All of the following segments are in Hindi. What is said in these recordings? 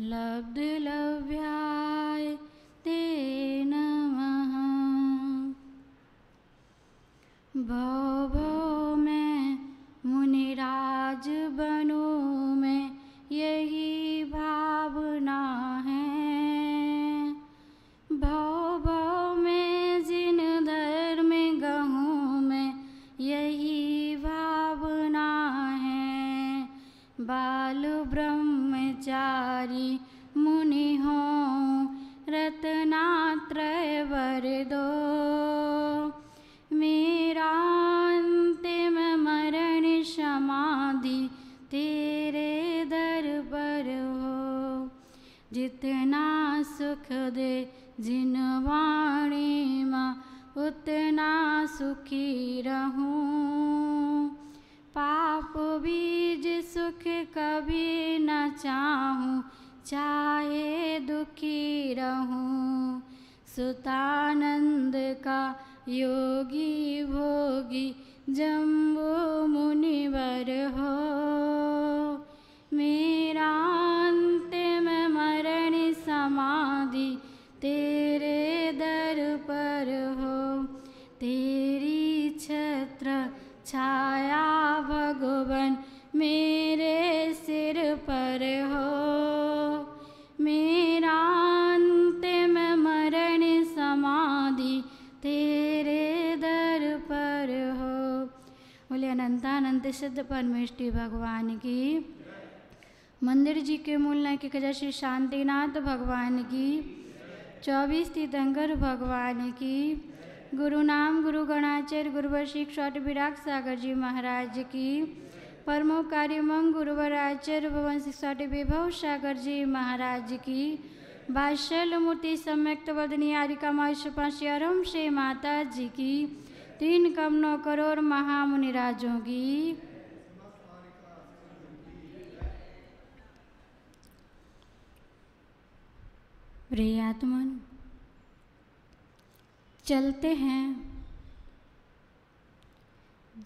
लब्धलभ्याय ते नमः। भव भव में मुनिराज बनूं मैं, यही भावना है। भव भव में जिन धर्म गहूँ मैं, यही भावना है। बाल ब्रह्मचारी मुनि हों, रत्नात्रय वर दो। मेरा अंतिम मरण समाधि तेरे दर पर हो। जितना सुख दे जिन वाणी माँ, उतना सुखी रहूं। पाप बीज सुख कभी न चाहूं, चाहे दुखी रहूं। सुतानंद का योगी भोगी जम्बो मुनिवर हो। मेरा अंतिम मरण समाधि तेरे दर पर हो। तेरी छत्र छाया भगवन मेरे सिर पर हो। मेरा अंतिम मरण समाधि तेरे दर पर हो। बोले अनंतानंत सिद्ध परमेष्टि भगवान की। मंदिर जी के मूल नायक श्री शांतिनाथ भगवान की। 24 तीर्थंकर भगवान की। गुरु नाम गुरु गणाचार्य गुरुवर श्री क्षौट विराग सागर जी महाराज की। परमोपकारी मंग गुरुवर आचार्य भवन शिक्षाट विभव सागर जी महाराज की। बादशाह मूर्ति सम्यक्त वदनी आरिका माशरम श्री माता जी की। 3 करोड़ करोड़ महामुनिराजों की। प्रिय आत्मन, चलते हैं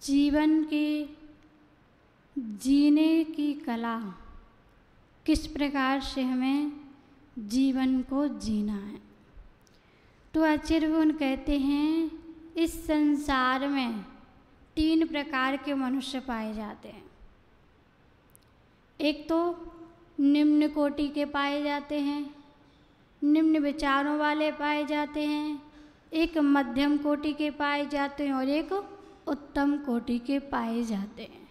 जीवन के जीने की कला, किस प्रकार से हमें जीवन को जीना है। तो आचार्य भगवान कहते हैं इस संसार में 3 प्रकार के मनुष्य पाए जाते हैं। एक तो निम्न कोटि के पाए जाते हैं, निम्न विचारों वाले पाए जाते हैं। एक मध्यम कोटि के पाए जाते हैं और एक उत्तम कोटि के पाए जाते हैं।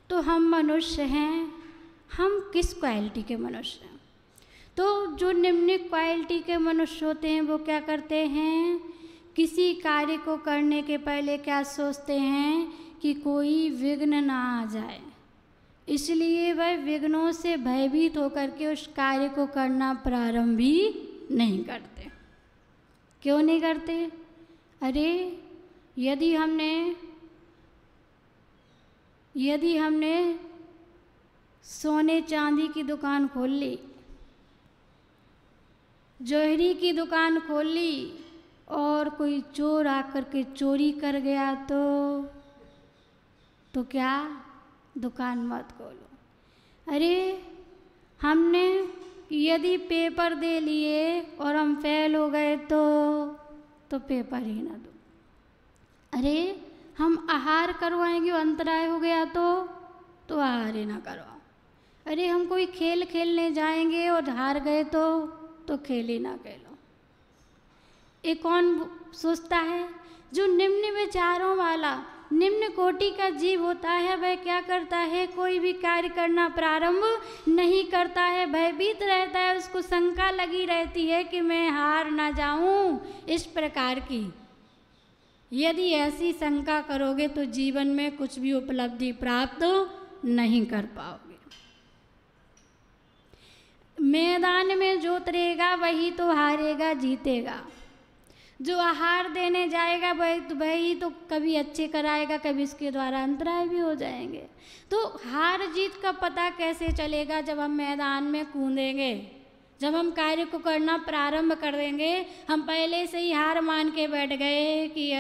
तो हम मनुष्य हैं, हम किस क्वालिटी के मनुष्य हैं? तो जो निम्न क्वालिटी के मनुष्य होते हैं वो क्या करते हैं, किसी कार्य को करने के पहले क्या सोचते हैं कि कोई विघ्न ना आ जाए, इसलिए वह विघ्नों से भयभीत होकर के उस कार्य को करना प्रारंभ भी नहीं करते। क्यों नहीं करते? अरे यदि हमने सोने चांदी की दुकान खोल ली, जोहरी की दुकान खोल ली और कोई चोर आकर के चोरी कर गया तो क्या दुकान मत खोलो। अरे हमने यदि पेपर दे लिए और हम फेल हो गए तो पेपर ही ना दो। अरे हम आहार करवाएंगे, अंतराय हो गया तो आहार ही ना करवाओ। अरे हम कोई खेल खेलने जाएंगे और हार गए तो खेल ही ना खेलो। ये कौन सोचता है? जो निम्न विचारों वाला निम्न कोटि का जीव होता है वह क्या करता है, कोई भी कार्य करना प्रारंभ नहीं करता है, भयभीत रहता है, उसको शंका लगी रहती है कि मैं हार ना जाऊं। इस प्रकार की यदि ऐसी शंका करोगे तो जीवन में कुछ भी उपलब्धि प्राप्त नहीं कर पाओगे। मैदान में जो उतरेगा वही तो हारेगा जीतेगा। जो आहार देने जाएगा वही तो कभी अच्छे कराएगा, कभी इसके द्वारा अंतराय भी हो जाएंगे। तो हार जीत का पता कैसे चलेगा? जब हम मैदान में कूदेंगे, जब हम कार्य को करना प्रारंभ कर देंगे। हम पहले से ही हार मान के बैठ गए कि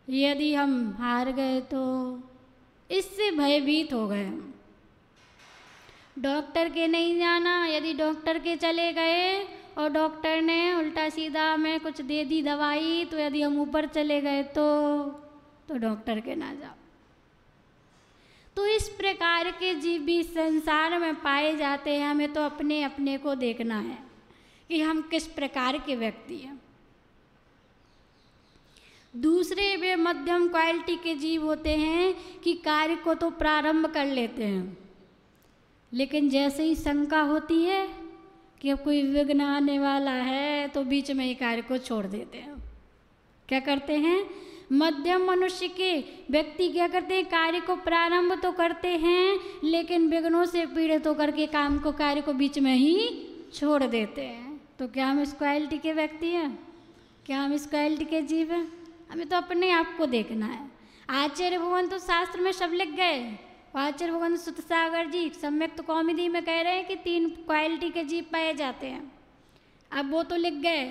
यदि हम हार गए तो, इससे भयभीत हो गए हम। डॉक्टर के नहीं जाना। यदि डॉक्टर के चले गए और डॉक्टर ने उल्टा सीधा हमें कुछ दे दी दवाई, तो यदि हम ऊपर चले गए तो डॉक्टर के ना जाओ। तो इस प्रकार के जीव भी संसार में पाए जाते हैं। हमें तो अपने अपने को देखना है कि हम किस प्रकार के व्यक्ति हैं। दूसरे वे मध्यम क्वालिटी के जीव होते हैं कि कार्य को तो प्रारंभ कर लेते हैं, लेकिन जैसे ही शंका होती है कि अब कोई विघ्न आने वाला है तो बीच में ही कार्य को छोड़ देते हैं। क्या करते हैं? मध्यम मनुष्य के व्यक्ति क्या करते हैं? कार्य को प्रारंभ तो करते हैं, लेकिन विघ्नों से पीड़ित होकर के कार्य को बीच में ही छोड़ देते हैं। तो क्या हम इस क्वालिटी के व्यक्ति हैं? क्या हम इस क्वालिटी के जीव हैं? हमें तो अपने आप को देखना है। आचार्य भगवान तो शास्त्र में सब लिख गए। आचार्य भगवान सुत सागर जी सम्यक्त कौमुदी में कह रहे हैं कि 3 क्वालिटी के जीव पाए जाते हैं। अब वो तो लिख गए,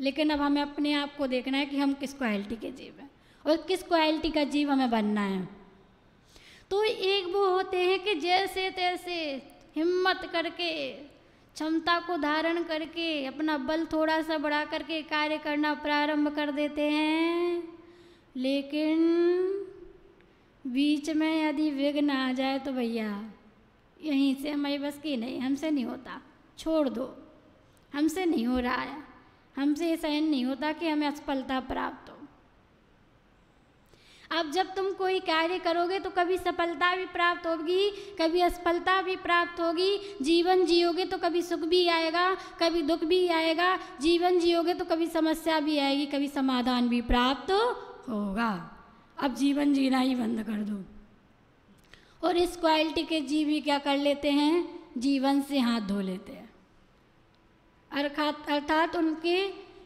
लेकिन अब हमें अपने आप को देखना है कि हम किस क्वालिटी के जीव हैं और किस क्वालिटी का जीव हमें बनना है। तो एक वो होते हैं कि जैसे तैसे हिम्मत करके, क्षमता को धारण करके, अपना बल थोड़ा सा बढ़ा करके कार्य करना प्रारंभ कर देते हैं, लेकिन बीच में यदि विघ्न आ जाए तो भैया यहीं से हमारी बस की नहीं, हमसे नहीं होता, छोड़ दो, हमसे नहीं हो रहा है, हमसे सहन नहीं होता कि हमें असफलता प्राप्त हो। अब जब तुम कोई कार्य करोगे तो कभी सफलता भी प्राप्त होगी, कभी असफलता भी प्राप्त होगी। जीवन जियोगे तो कभी सुख भी आएगा, कभी दुख भी आएगा। जीवन जियोगे तो कभी समस्या भी आएगी, कभी समाधान भी प्राप्त होगा। अब जीवन जीना ही बंद कर दो। और इस क्वालिटी के जीव भी क्या कर लेते हैं? जीवन से हाथ धो लेते हैं। अर्थात उनके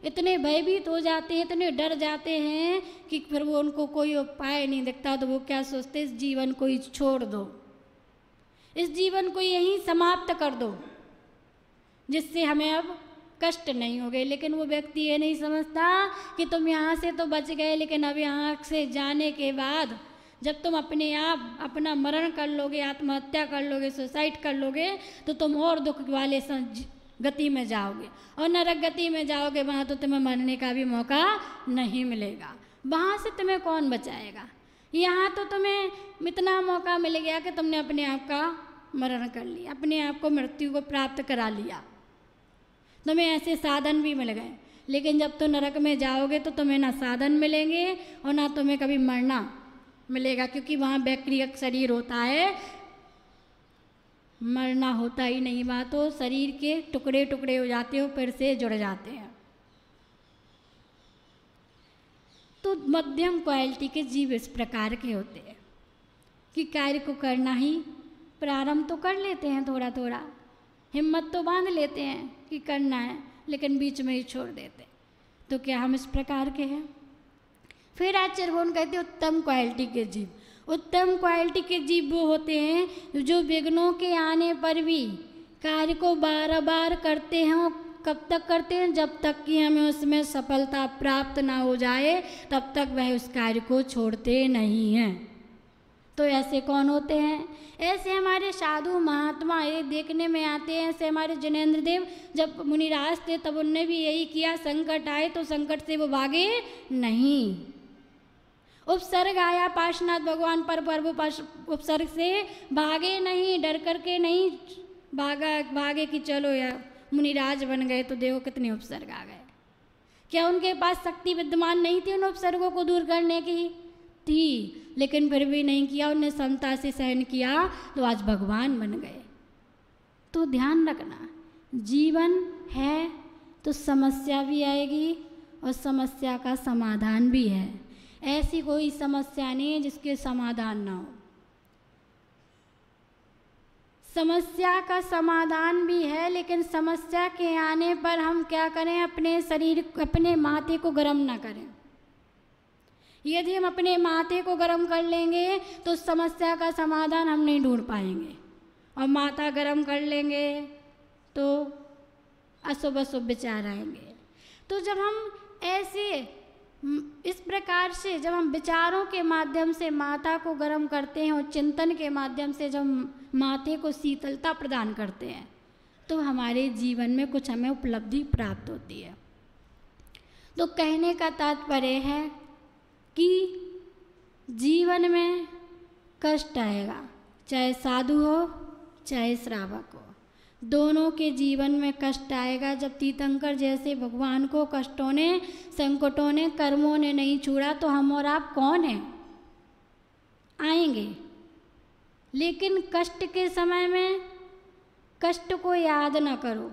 इतने भयभीत हो जाते हैं, इतने डर जाते हैं कि फिर वो उनको कोई उपाय नहीं दिखता, तो वो क्या सोचते हैं? इस जीवन को ही छोड़ दो, इस जीवन को यहीं समाप्त कर दो, जिससे हमें अब कष्ट नहीं हो गए। लेकिन वो व्यक्ति ये नहीं समझता कि तुम यहाँ से तो बच गए, लेकिन अब यहाँ से जाने के बाद जब तुम अपने आप अपना मरण कर लोगे, आत्महत्या कर लोगे, सुसाइड कर लोगे, तो तुम और दुख वाले गति में जाओगे और नरक गति में जाओगे। वहाँ तो तुम्हें मरने का भी मौका नहीं मिलेगा। वहाँ से तुम्हें कौन बचाएगा? यहाँ तो तुम्हें इतना मौका मिल गया कि तुमने अपने आप का मरण कर लिया, अपने आप को मृत्यु को प्राप्त करा लिया, तुम्हें ऐसे साधन भी मिल गए। लेकिन जब तुम नरक में जाओगे तो तुम्हें ना साधन मिलेंगे और ना तुम्हें कभी मरना मिलेगा, क्योंकि वहाँ वैक्रियक शरीर होता है, मरना होता ही नहीं। वहाँ तो शरीर के टुकड़े टुकड़े हो जाते हो, फिर से जुड़ जाते हैं। तो मध्यम क्वालिटी के जीव इस प्रकार के होते हैं कि कार्य को करना ही प्रारंभ तो कर लेते हैं, थोड़ा थोड़ा हिम्मत तो बांध लेते हैं कि करना है, लेकिन बीच में ही छोड़ देते। तो क्या हम इस प्रकार के हैं? फिर आचार्य भगवान कहते हैं उत्तम क्वालिटी के जीव। उत्तम क्वालिटी के जीव वो होते हैं जो विघ्नों के आने पर भी कार्य को बार बार करते हैं। कब तक करते हैं? जब तक कि हमें उसमें सफलता प्राप्त ना हो जाए, तब तक वह उस कार्य को छोड़ते नहीं हैं। तो ऐसे कौन होते हैं? ऐसे हमारे साधु महात्मा ये देखने में आते हैं। ऐसे हमारे जिनेंद्र देव जब मुनिराज थे तब उनने भी यही किया। संकट आए तो संकट से वो भागे नहीं। उपसर्ग आया पार्श्वनाथ भगवान पर वो उपसर्ग से भागे नहीं, डर करके नहीं भागे कि चलो यार मुनिराज बन गए तो देखो कितने उपसर्ग आ गए। क्या उनके पास शक्ति विद्यमान नहीं थी उन उपसर्गों को दूर करने की? थी, लेकिन फिर भी नहीं किया, उन्हें समता से सहन किया तो आज भगवान बन गए। तो ध्यान रखना, जीवन है तो समस्या भी आएगी और समस्या का समाधान भी है। ऐसी कोई समस्या नहीं है जिसके समाधान ना हो। समस्या का समाधान भी है, लेकिन समस्या के आने पर हम क्या करें? अपने शरीर, अपने माथे को गर्म ना करें। यदि हम अपने माथे को गर्म कर लेंगे तो समस्या का समाधान हम नहीं ढूंढ पाएंगे, और माथा गर्म कर लेंगे तो अशुभ अशुभ विचार आएंगे। तो जब हम ऐसे इस प्रकार से जब हम विचारों के माध्यम से माथा को गर्म करते हैं और चिंतन के माध्यम से जब हम माथे को शीतलता प्रदान करते हैं, तो हमारे जीवन में कुछ हमें उपलब्धि प्राप्त होती है। तो कहने का तात्पर्य है कि जीवन में कष्ट आएगा, चाहे साधु हो चाहे श्रावक हो, दोनों के जीवन में कष्ट आएगा। जब तीर्थंकर जैसे भगवान को कष्टों ने, संकटों ने, कर्मों ने नहीं छुड़ा तो हम और आप कौन हैं? आएंगे। लेकिन कष्ट के समय में कष्ट को याद न करो,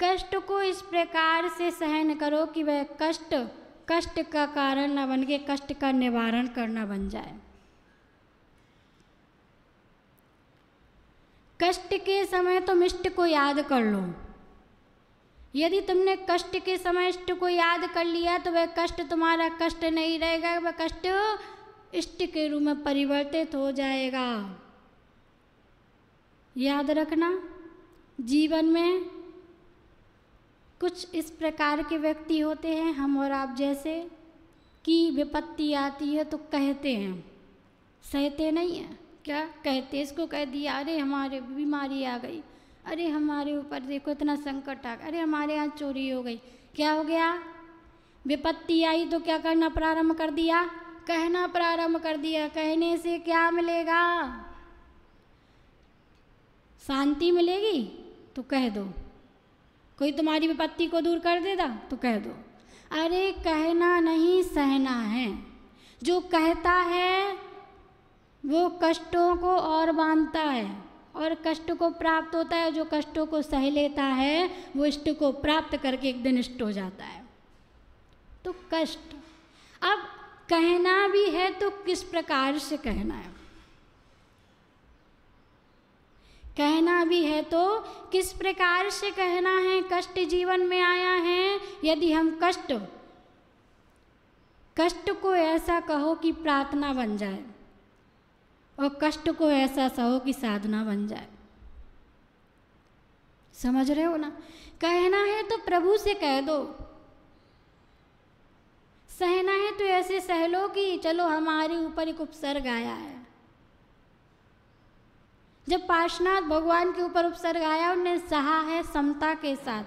कष्ट को इस प्रकार से सहन करो कि वह कष्ट का कारण न बन के कष्ट का निवारण करना बन जाए। कष्ट के समय तुम इष्ट को याद कर लो। यदि तुमने कष्ट के समय इष्ट को याद कर लिया तो वह कष्ट तुम्हारा कष्ट नहीं रहेगा, वह कष्ट इष्ट के रूप में परिवर्तित हो जाएगा। याद रखना, जीवन में कुछ इस प्रकार के व्यक्ति होते हैं, हम और आप जैसे, कि विपत्ति आती है तो कहते हैं, सहते नहीं हैं। क्या कहते? इसको कह दिया, अरे हमारे बीमारी आ गई, अरे हमारे ऊपर देखो इतना संकट आ गया, अरे हमारे यहाँ चोरी हो गई। क्या हो गया? विपत्ति आई तो क्या करना प्रारंभ कर दिया? कहना प्रारंभ कर दिया। कहने से क्या मिलेगा? शांति मिलेगी तो कह दो। कोई तुम्हारी विपत्ति को दूर कर देगा तो कह दो। अरे कहना नहीं, सहना है। जो कहता है वो कष्टों को और बांधता है और कष्ट को प्राप्त होता है। जो कष्टों को सह लेता है वो इष्ट को प्राप्त करके एक दिन इष्ट हो जाता है। तो कष्ट, अब कहना भी है तो किस प्रकार से कहना है? कहना भी है तो किस प्रकार से कहना है? कष्ट जीवन में आया है, यदि हम कष्ट को ऐसा कहो कि प्रार्थना बन जाए और कष्ट को ऐसा सहो कि साधना बन जाए। समझ रहे हो ना? कहना है तो प्रभु से कह दो, सहना है तो ऐसे सह लो कि चलो हमारे ऊपर एक उपसर्ग आया है। जब पार्श्वनाथ भगवान के ऊपर उपसर्ग आया उन्हें सहा है समता के साथ,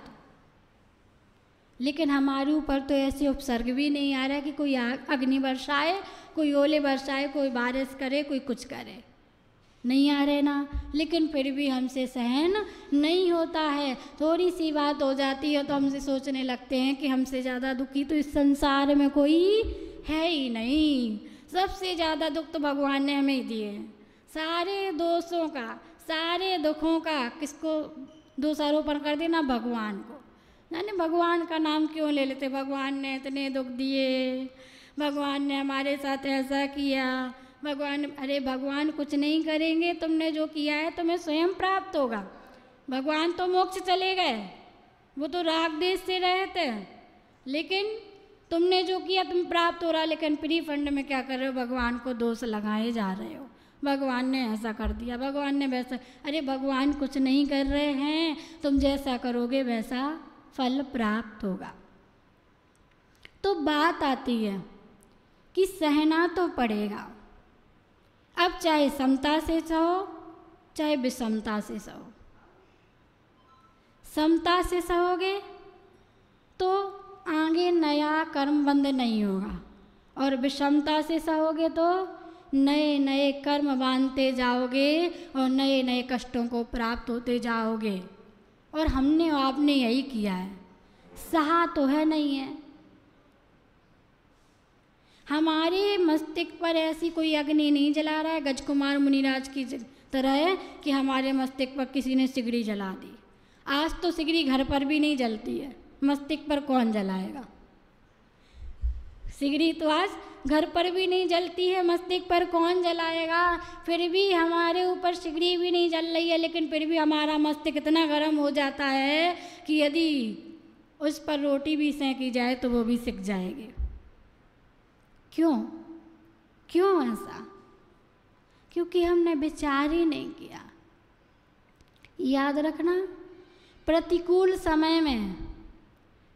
लेकिन हमारे ऊपर तो ऐसे उपसर्ग भी नहीं आ रहा कि कोई अग्नि बरसाए, कोई ओले बरसाए, कोई बारिश करे, कोई कुछ करे, नहीं आ रहे ना। लेकिन फिर भी हमसे सहन नहीं होता है। थोड़ी सी बात हो जाती है तो हमसे सोचने लगते हैं कि हमसे ज़्यादा दुखी तो इस संसार में कोई है ही नहीं। सबसे ज़्यादा दुख तो भगवान ने हमें दिए हैं। सारे दोषों का, सारे दुखों का किसको दोषारोपण कर देना? भगवान को। यानी भगवान का नाम क्यों ले लेते? भगवान ने इतने दुख दिए, भगवान ने हमारे साथ ऐसा किया, भगवान, अरे भगवान कुछ नहीं करेंगे। तुमने जो किया है तुम्हें स्वयं प्राप्त होगा। भगवान तो मोक्ष चले गए, वो तो राग देश से रहते हैं, लेकिन तुमने जो किया तुम प्राप्त हो रहा। लेकिन फ्री फंड में क्या कर रहे हो? भगवान को दोष लगाए जा रहे हो। भगवान ने ऐसा कर दिया, भगवान ने वैसा। अरे भगवान कुछ नहीं कर रहे हैं, तुम जैसा करोगे वैसा फल प्राप्त होगा। तो बात आती है कि सहना तो पड़ेगा। अब चाहे समता से सहो चाहे विषमता से सहो। समता से सहोगे तो आगे नया कर्म बंध नहीं होगा, और विषमता से सहोगे तो नए नए कर्म बांधते जाओगे और नए नए कष्टों को प्राप्त होते जाओगे। और हमने आपने यही किया है। सहा तो है नहीं है। हमारे मस्तिष्क पर ऐसी कोई अग्नि नहीं जला रहा है गजकुमार मुनिराज की तरह है कि हमारे मस्तिष्क पर किसी ने सिगड़ी जला दी। आज तो सिगड़ी घर पर भी नहीं जलती है, मस्तिष्क पर कौन जलाएगा? सिगड़ी तो आज घर पर भी नहीं जलती है, मस्तिष्क पर कौन जलाएगा? फिर भी हमारे ऊपर सिगड़ी भी नहीं जल रही है, लेकिन फिर भी हमारा मस्तिष्क इतना गर्म हो जाता है कि यदि उस पर रोटी भी सेंकी जाए तो वो भी सिक जाएगी। क्यों? क्यों ऐसा? क्योंकि हमने विचार ही नहीं किया। याद रखना, प्रतिकूल समय में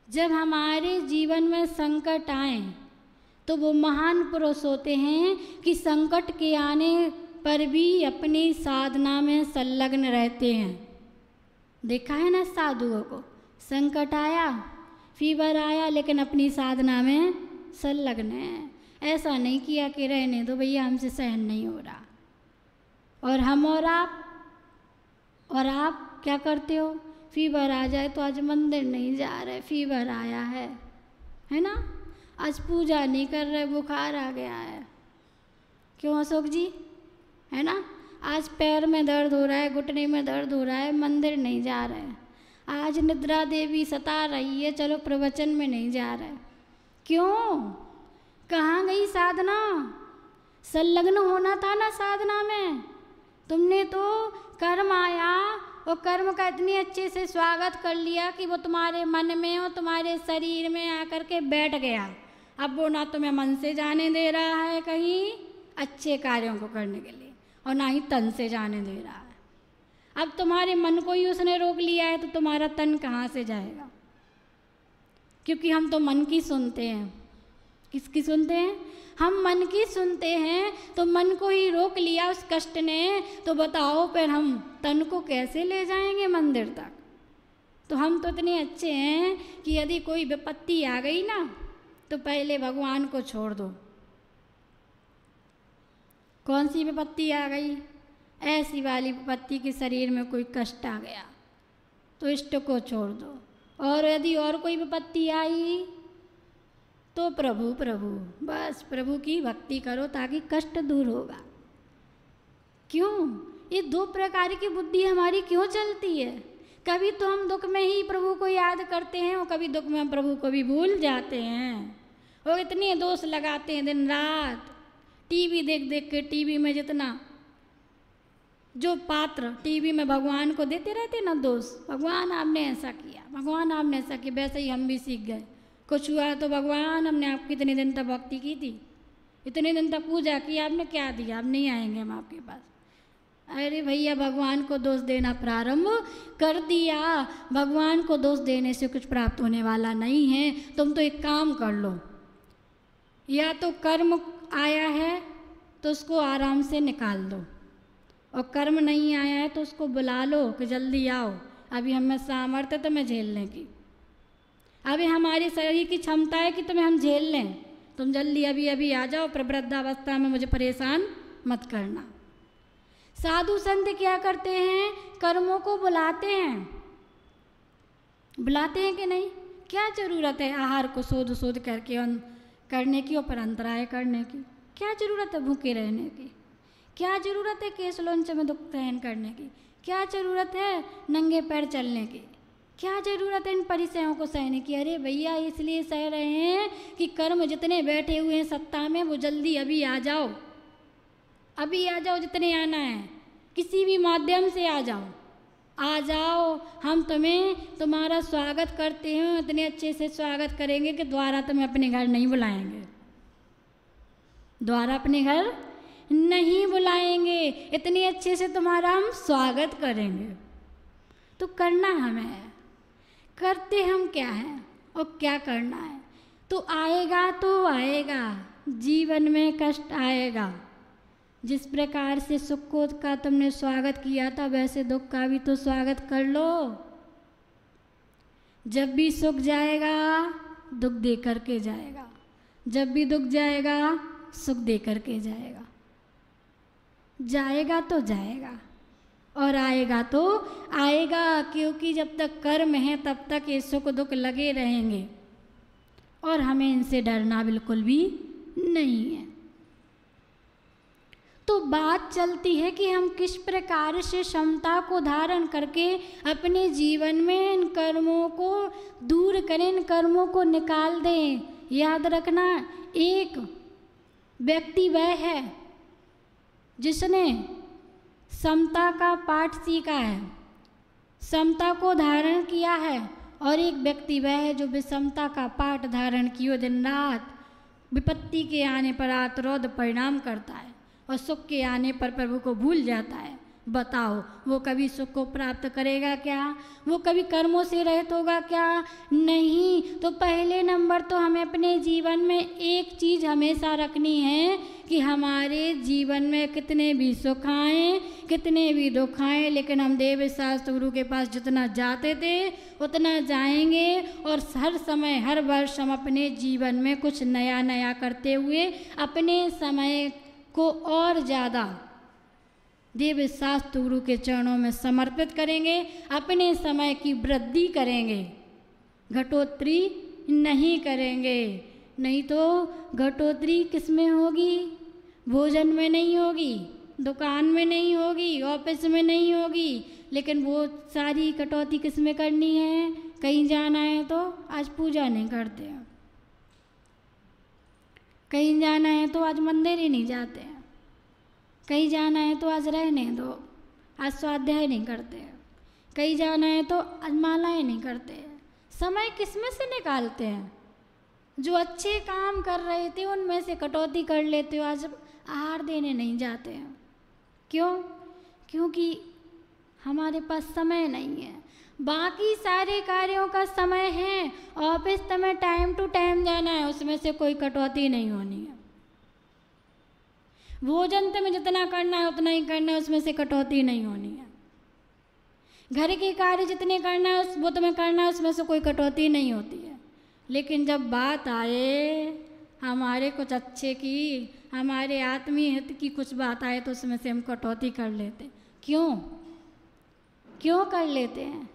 जब हमारे जीवन में संकट आए तो वो महान पुरुष होते हैं कि संकट के आने पर भी अपनी साधना में संलग्न रहते हैं। देखा है ना साधुओं को, संकट आया, फीवर आया, लेकिन अपनी साधना में संलग्न है। ऐसा नहीं किया कि रहने दो भैया, हमसे सहन नहीं हो रहा। और हम और आप क्या करते हो? फीवर आ जाए तो आज मंदिर नहीं जा रहे, फीवर आया है ना, आज पूजा नहीं कर रहे, बुखार आ गया है। क्यों अशोक जी, है ना, आज पैर में दर्द हो रहा है, घुटने में दर्द हो रहा है, मंदिर नहीं जा रहे। आज निद्रा देवी सता रही है, चलो प्रवचन में नहीं जा रहे। क्यों? कहाँ गई साधना? संलग्न होना था ना साधना में। तुमने तो कर्म आया और कर्म का इतने अच्छे से स्वागत कर लिया कि वो तुम्हारे मन में और तुम्हारे शरीर में आकर के बैठ गया। अब वो ना तुम्हें मन से जाने दे रहा है कहीं अच्छे कार्यों को करने के लिए, और ना ही तन से जाने दे रहा है। अब तुम्हारे मन को ही उसने रोक लिया है, तो तुम्हारा तन कहाँ से जाएगा? क्योंकि हम तो मन की सुनते हैं। किसकी सुनते हैं? हम मन की सुनते हैं। तो मन को ही रोक लिया उस कष्ट ने, तो बताओ फिर हम तन को कैसे ले जाएंगे मंदिर तक? तो हम तो इतने अच्छे हैं कि यदि कोई विपत्ति आ गई ना, तो पहले भगवान को छोड़ दो। कौन सी विपत्ति आ गई? ऐसी वाली विपत्ति के शरीर में कोई कष्ट आ गया तो इष्ट को छोड़ दो। और यदि और कोई विपत्ति आई तो प्रभु प्रभु, बस प्रभु की भक्ति करो ताकि कष्ट दूर होगा। क्यों? ये दो प्रकार की बुद्धि हमारी क्यों चलती है? कभी तो हम दुख में ही प्रभु को याद करते हैं और कभी दुख में हम प्रभु को भी भूल जाते हैं। और इतने दोष लगाते हैं दिन रात, टीवी देख देख के। टीवी में जितना जो पात्र टीवी में भगवान को देते रहते ना दोष, भगवान आपने ऐसा किया, भगवान आपने ऐसा किया, वैसे ही हम भी सीख गए। कुछ हुआ तो भगवान हमने आपकी इतने दिन तक भक्ति की थी, इतने दिन तक पूजा की, आपने क्या दिया? अब नहीं आएंगे हम आपके पास। अरे भैया, भगवान को दोष देना प्रारंभ कर दिया। भगवान को दोष देने से कुछ प्राप्त होने वाला नहीं है। तुम तो एक काम कर लो, या तो कर्म आया है तो उसको आराम से निकाल दो, और कर्म नहीं आया है तो उसको बुला लो कि जल्दी आओ, अभी हमें सामर्थ्य तुम्हें झेलने की, अभी हमारे शरीर की क्षमता है कि तुम्हें हम झेल लें, तुम जल्दी अभी अभी आ जाओ, पर वृद्धावस्था में मुझे परेशान मत करना। साधु संत क्या करते हैं? कर्मों को बुलाते हैं। बुलाते हैं कि नहीं? क्या ज़रूरत है आहार को शोध शोध करके करने की और परंतराय करने की? क्या ज़रूरत है भूखे रहने की? क्या ज़रूरत है केस लोंच में दुख सहन करने की? क्या ज़रूरत है नंगे पैर चलने की? क्या ज़रूरत है इन परिचयों को सहने की? अरे भैया, इसलिए सह रहे हैं कि कर्म जितने बैठे हुए हैं सत्ता में, वो जल्दी अभी आ जाओ, अभी आ जाओ, जितने आना है किसी भी माध्यम से आ जाओ, आ जाओ, हम तुम्हें तुम्हारा स्वागत करते हैं, इतने अच्छे से स्वागत करेंगे कि दोबारा तुम्हें अपने घर नहीं बुलाएंगे, दोबारा अपने घर नहीं बुलाएंगे, इतने अच्छे से तुम्हारा हम स्वागत करेंगे। तो करना हमें है, करते हम क्या हैं और क्या करना है? तो आएगा तो आएगा, जीवन में कष्ट आएगा। जिस प्रकार से सुख का तुमने स्वागत किया था, वैसे दुख का भी तो स्वागत कर लो। जब भी सुख जाएगा दुख दे करके जाएगा, जब भी दुख जाएगा सुख दे करके जाएगा। जाएगा तो जाएगा और आएगा तो आएगा, क्योंकि जब तक कर्म है तब तक ये सुख दुख लगे रहेंगे और हमें इनसे डरना बिल्कुल भी नहीं है। तो बात चलती है कि हम किस प्रकार से क्षमता को धारण करके अपने जीवन में इन कर्मों को दूर करें, इन कर्मों को निकाल दें। याद रखना, एक व्यक्ति वह है जिसने समता का पाठ सीखा है, समता को धारण किया है, और एक व्यक्ति वह है जो विषमता का पाठ धारण किए दिन रात विपत्ति के आने पर आत्रोध परिणाम करता है और सुख के आने पर प्रभु को भूल जाता है। बताओ, वो कभी सुख को प्राप्त करेगा क्या? वो कभी कर्मों से रहित होगा क्या? नहीं। तो पहले नंबर तो हमें अपने जीवन में एक चीज़ हमेशा रखनी है कि हमारे जीवन में कितने भी सुख आए, कितने भी दुख आए, लेकिन हम देव शास्त्र गुरु के पास जितना जाते थे उतना जाएंगे। और हर समय हर वर्ष हम अपने जीवन में कुछ नया नया करते हुए अपने समय को और ज़्यादा देव शास्त्र गुरु के चरणों में समर्पित करेंगे, अपने समय की वृद्धि करेंगे, घटोत्तरी नहीं करेंगे। नहीं तो घटोत्तरी किस में होगी? भोजन में नहीं होगी, दुकान में नहीं होगी, ऑफिस में नहीं होगी, लेकिन वो सारी कटौती किस में करनी है? कहीं जाना है तो आज पूजा नहीं करते हैं, कहीं जाना है तो आज मंदिर ही नहीं जाते हैं, कहीं जाना है तो आज रहने दो, आज स्वाध्याय नहीं करते हैं, कहीं जाना है तो आज मालाएँ नहीं करते हैं। समय किस में से निकालते हैं? जो अच्छे काम कर रहे थे उनमें से कटौती कर लेते हो, आज आहार देने नहीं जाते हैं। क्यों? क्योंकि हमारे पास समय नहीं है। बाकी सारे कार्यों का समय है, ऑफिस में टाइम टू टाइम जाना है, उसमें से कोई कटौती नहीं होनी है। भोजन में जितना करना है उतना ही करना है, उसमें से कटौती नहीं होनी है। घर के कार्य जितने करना है वो तुम्हें करना है, उसमें से कोई कटौती नहीं होती है। लेकिन जब बात आए हमारे कुछ अच्छे की, हमारे आत्मीय हित की कुछ बात आए तो उसमें से हम कटौती कर लेते। क्यों कर लेते हैं?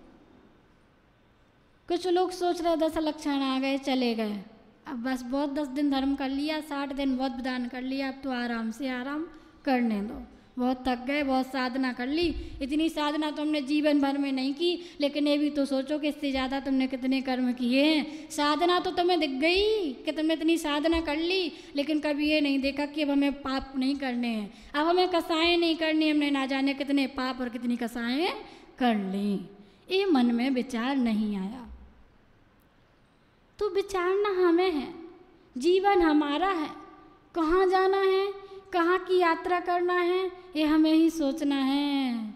कुछ लोग सोच रहे 10 लक्षण आ गए चले गए, अब बस बहुत 10 दिन धर्म कर लिया, 60 दिन बहुत विधान कर लिया, अब तो आराम से आराम करने दो, बहुत थक गए, बहुत साधना कर ली। इतनी साधना तो हमने जीवन भर में नहीं की, लेकिन ये भी तो सोचो कि इससे ज़्यादा तुमने कितने कर्म किए हैं। साधना तो तुम्हें दिख गई कि तुमने इतनी साधना कर ली, लेकिन कभी ये नहीं देखा कि अब हमें पाप नहीं करने हैं, अब हमें कसाएँ नहीं करनी, हमने ना जाने कितने पाप और कितनी कसाएँ कर ली। ये मन में विचार नहीं आया। तो विचारना हमें है, जीवन हमारा है, कहाँ जाना है, कहाँ की यात्रा करना है, ये हमें ही सोचना है।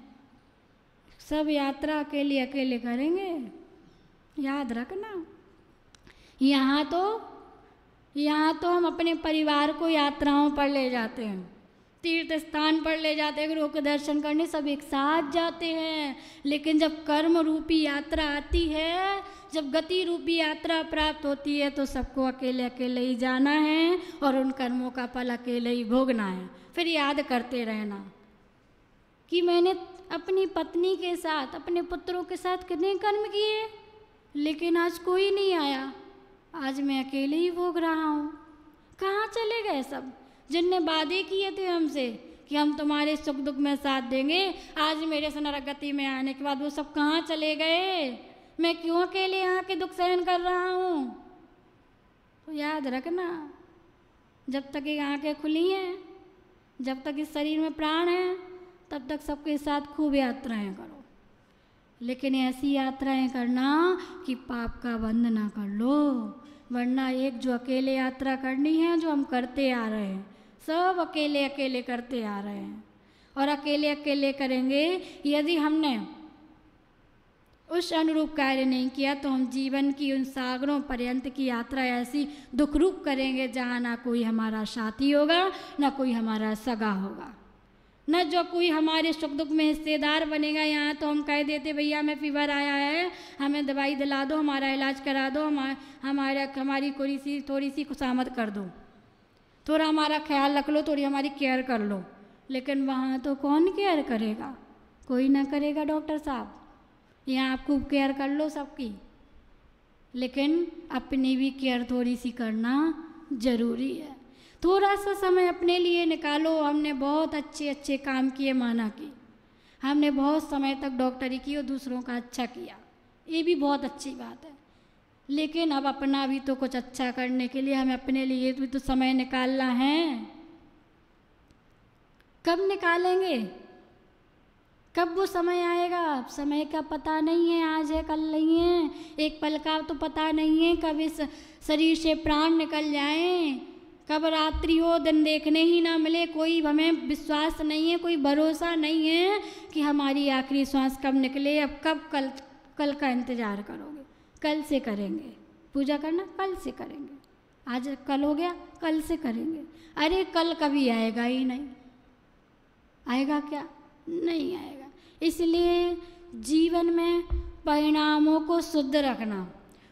सब यात्रा अकेले करेंगे, याद रखना। यहाँ तो हम अपने परिवार को यात्राओं पर ले जाते हैं, तीर्थ स्थान पर ले जाते हैं, गुरु के दर्शन करने सब एक साथ जाते हैं। लेकिन जब कर्म रूपी यात्रा आती है, जब गति रूपी यात्रा प्राप्त होती है, तो सबको अकेले ही जाना है और उन कर्मों का फल अकेले ही भोगना है। फिर याद करते रहना कि मैंने अपनी पत्नी के साथ, अपने पुत्रों के साथ कितने कर्म किए, लेकिन आज कोई नहीं आया, आज मैं अकेले ही भोग रहा हूँ। कहाँ चले गए सब जिनने वादे किए थे हमसे कि हम तुम्हारे सुख दुख में साथ देंगे, आज मेरे से नरगति में आने के बाद वो सब कहाँ चले गए? मैं क्यों अकेले यहाँ के दुख सहन कर रहा हूँ? तो याद रखना, जब तक ये आँखें खुली हैं, जब तक इस शरीर में प्राण है, तब तक सबके साथ खूब यात्राएं करो, लेकिन ऐसी यात्राएं करना कि पाप का बंध ना कर लो। वरना एक जो अकेले यात्रा करनी है, जो हम करते आ रहे हैं, सब अकेले करते आ रहे हैं, और अकेले करेंगे। यदि हमने उस अनुरूप कार्य नहीं किया तो हम जीवन की उन सागरों पर्यंत की यात्रा ऐसी दुखरूप करेंगे जहाँ ना कोई हमारा साथी होगा, ना कोई हमारा सगा होगा, न जो कोई हमारे सुख दुख में हिस्सेदार बनेगा। यहाँ तो हम कह देते भैया हमें फीवर आया है, हमें दवाई दिला दो, हमारा इलाज करा दो, हमारी थोड़ी सी खुशामद कर दो, थोड़ा हमारा ख्याल रख लो, थोड़ी हमारी केयर कर लो। लेकिन वहाँ तो कौन केयर करेगा? कोई ना करेगा। डॉक्टर साहब यहाँ आप खूब केयर कर लो सबकी, लेकिन अपनी भी केयर थोड़ी सी करना ज़रूरी है। थोड़ा सा समय अपने लिए निकालो। हमने बहुत अच्छे काम किए, माना कि हमने बहुत समय तक डॉक्टरी की और दूसरों का अच्छा किया, ये भी बहुत अच्छी बात है, लेकिन अब अपना भी तो कुछ अच्छा करने के लिए हमें अपने लिए भी तो समय निकालना है। कब निकालेंगे? कब वो समय आएगा? अब समय का पता नहीं है, आज है कल नहीं है, एक पल का तो पता नहीं है, कब इस शरीर से प्राण निकल जाएं, कब रात्रि हो दिन देखने ही ना मिले, कोई हमें विश्वास नहीं है, कोई भरोसा नहीं है कि हमारी आखिरी श्वास कब निकले। अब कब कल का इंतज़ार करोगे? कल से करेंगे पूजा करना, कल से करेंगे, आज कल हो गया कल से करेंगे। अरे कल कभी आएगा ही नहीं, आएगा क्या? नहीं आएगा। इसलिए जीवन में परिणामों को शुद्ध रखना,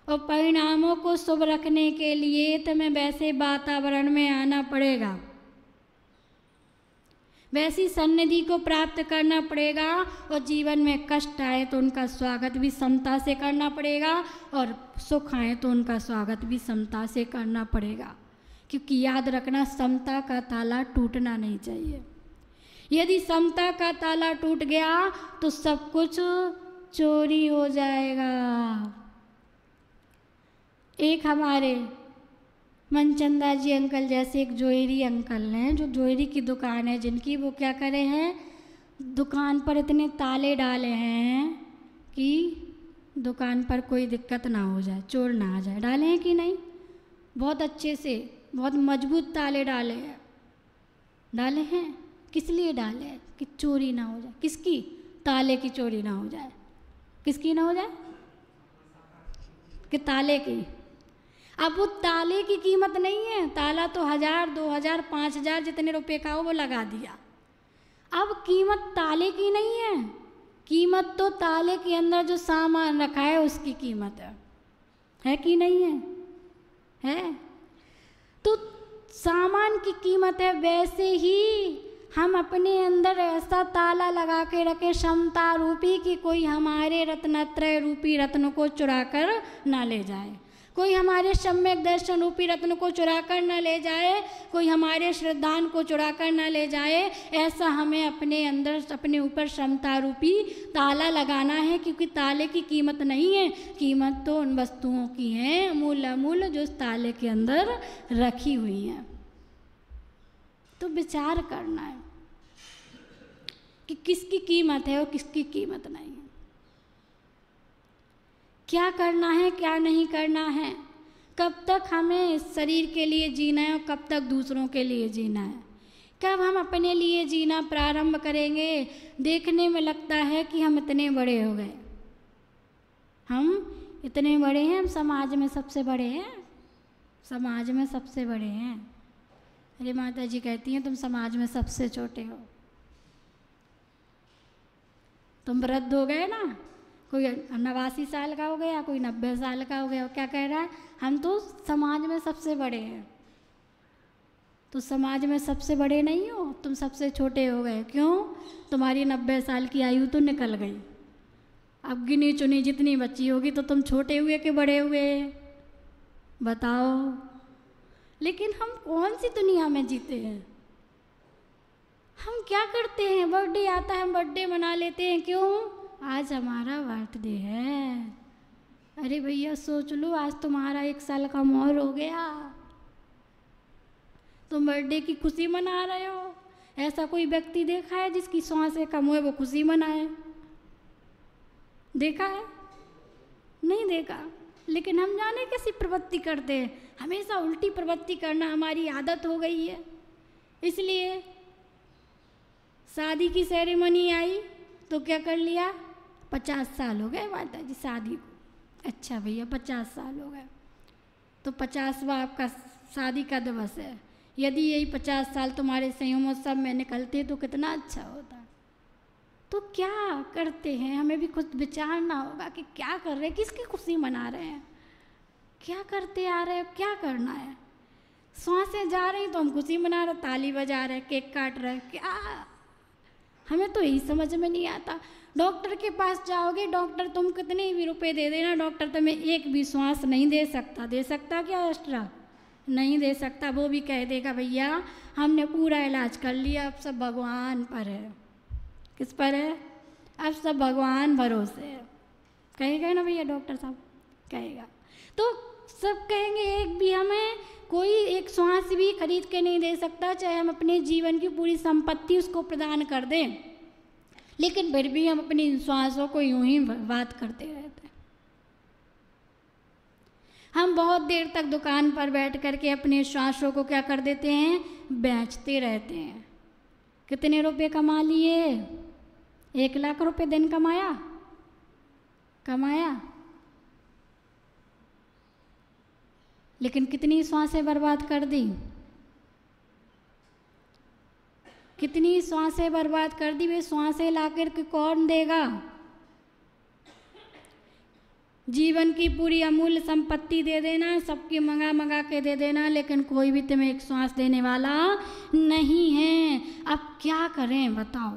और परिणामों को शुभ रखने के लिए तुम्हें वैसे वातावरण में आना पड़ेगा, वैसी सन्निधि को प्राप्त करना पड़ेगा। और जीवन में कष्ट आए तो उनका स्वागत भी समता से करना पड़ेगा, और सुख आए तो उनका स्वागत भी समता से करना पड़ेगा। क्योंकि याद रखना, समता का ताला टूटना नहीं चाहिए। यदि समता का ताला टूट गया तो सब कुछ चोरी हो जाएगा। एक हमारे मनचंदा जी अंकल जैसे एक जोहरी अंकल हैं, जो जोहरी की दुकान है जिनकी, वो क्या करे हैं, दुकान पर इतने ताले डाले हैं कि दुकान पर कोई दिक्कत ना हो जाए, चोर ना आ जाए। डाले हैं कि नहीं? बहुत अच्छे से, बहुत मजबूत ताले डाले हैं। डाले हैं किस लिए डाले हैं? कि चोरी ना हो जाए। किसकी? ताले की चोरी ना हो जाए। किसकी ना हो जाए? कि ताले की। अब वो ताले की कीमत नहीं है, ताला तो 1000, 2000, 5000 जितने रुपए का हो वो लगा दिया। अब कीमत ताले की नहीं है, कीमत तो ताले के अंदर जो सामान रखा है उसकी कीमत है कि नहीं है? है। तो सामान की कीमत है, वैसे ही हम अपने अंदर ऐसा ताला लगा के रखें क्षमता रूपी कि कोई हमारे रत्नत्रय रूपी रत्न को चुरा कर ना ले जाए, कोई हमारे सम्यक दर्शन रूपी रत्न को चुरा कर न ले जाए, कोई हमारे श्रद्धान को चुरा कर न ले जाए। ऐसा हमें अपने अंदर, अपने ऊपर क्षमता रूपी ताला लगाना है। क्योंकि ताले की कीमत नहीं है, कीमत तो उन वस्तुओं की है अमूल्य अमूल्य जो उस ताले के अंदर रखी हुई हैं। तो विचार करना है कि किसकी कीमत है और किसकी कीमत नहीं है, क्या करना है क्या नहीं करना है, कब तक हमें इस शरीर के लिए जीना है और कब तक दूसरों के लिए जीना है, कब हम अपने लिए जीना प्रारंभ करेंगे। देखने में लगता है कि हम इतने बड़े हो गए, हम इतने बड़े हैं, हम समाज में सबसे बड़े हैं, समाज में सबसे बड़े हैं। अरे माता जी कहती हैं तुम समाज में सबसे छोटे हो, तुम वृद्ध हो गए ना, कोई 89 साल का हो गया, कोई 90 साल का हो गया, क्या कह रहा है, हम तो समाज में सबसे बड़े हैं। तो समाज में सबसे बड़े नहीं हो, तुम सबसे छोटे हो गए। क्यों? तुम्हारी 90 साल की आयु तो निकल गई, अब गिनी चुनी जितनी बची होगी तो तुम छोटे हुए कि बड़े हुए, बताओ। लेकिन हम कौन सी दुनिया में जीते हैं? हम क्या करते हैं, बर्थडे आता है हम बर्थडे मना लेते हैं, क्यों? आज हमारा बर्थडे है। अरे भैया सोच लो, आज तुम्हारा 1 साल का मोहर हो गया, तुम बर्थडे की खुशी मना रहे हो। ऐसा कोई व्यक्ति देखा है जिसकी सांसें कम हुए वो खुशी मनाए? देखा है? नहीं देखा। लेकिन हम जाने कैसी प्रवृत्ति करते हैं, हमेशा उल्टी प्रवृत्ति करना हमारी आदत हो गई है। इसलिए शादी की सेरेमनी आई तो क्या कर लिया, 50 साल हो गए माता जी शादी को। अच्छा भैया 50 साल हो गए तो 50वां आपका शादी का दिवस है। यदि यही 50 साल तुम्हारे संयोमोत्सव में निकलते तो कितना अच्छा होता। तो क्या करते हैं, हमें भी खुद विचारना होगा कि क्या कर रहे हैं, किसकी खुशी मना रहे हैं, क्या करते आ रहे हैं, क्या करना है। सांसें जा रही तो हम खुशी मना रहे, ताली बजा रहे, केक काट रहे, क्या हमें तो यही समझ में नहीं आता। डॉक्टर के पास जाओगे, डॉक्टर तुम कितने भी रुपए दे देना, डॉक्टर तुम्हें एक भी श्वास नहीं दे सकता। दे सकता क्या एक्स्ट्रा? नहीं दे सकता। वो भी कह देगा भैया हमने पूरा इलाज कर लिया, अब सब भगवान पर है। किस पर है? अब सब भगवान भरोसे है, कहेगा ना भैया डॉक्टर साहब, कहेगा। तो सब कहेंगे, एक भी हमें कोई एक श्वास भी खरीद के नहीं दे सकता, चाहे हम अपने जीवन की पूरी संपत्ति उसको प्रदान कर दें, लेकिन फिर भी हम अपनी इन श्वासों को यूं ही बात करते रहते हैं। हम बहुत देर तक दुकान पर बैठ कर के अपने श्वासों को क्या कर देते हैं, बेचते रहते हैं। कितने रुपए कमा लिए, 1 लाख रुपए दिन कमाया, लेकिन कितनी श्वासें बर्बाद कर दी, कितनी श्वासें बर्बाद कर दी। वे श्वासें ला कर के कौन देगा? जीवन की पूरी अमूल्य संपत्ति दे देना, सबकी मंगा के दे देना, लेकिन कोई भी तुम्हें एक श्वास देने वाला नहीं है। अब क्या करें बताओ?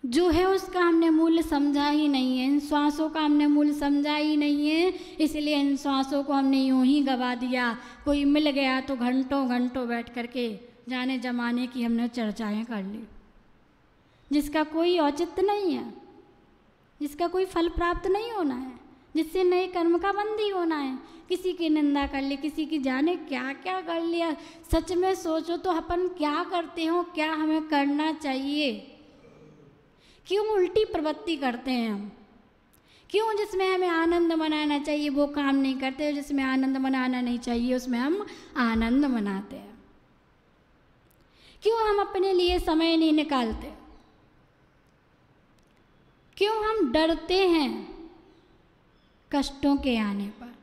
जो है उसका हमने मूल्य समझा ही नहीं है, इन श्वासों का हमने मूल्य समझा ही नहीं है, इसलिए इन श्वासों को हमने यूं ही गवा दिया। कोई मिल गया तो घंटों घंटों बैठ करके जाने जमाने की हमने चर्चाएं कर ली, जिसका कोई औचित्य नहीं है, जिसका कोई फल प्राप्त नहीं होना है, जिससे नए कर्म का बंदी होना है। किसी की निंदा कर ली, किसी की जाने क्या क्या कर लिया। सच में सोचो तो अपन क्या करते हो, क्या हमें करना चाहिए? क्यों उल्टी प्रवृत्ति करते हैं हम? क्यों जिसमें हमें आनंद मनाना चाहिए वो काम नहीं करते, जिसमें आनंद मनाना नहीं चाहिए उसमें हम आनंद मनाते हैं? क्यों हम अपने लिए समय नहीं निकालते? क्यों हम डरते हैं कष्टों के आने पर?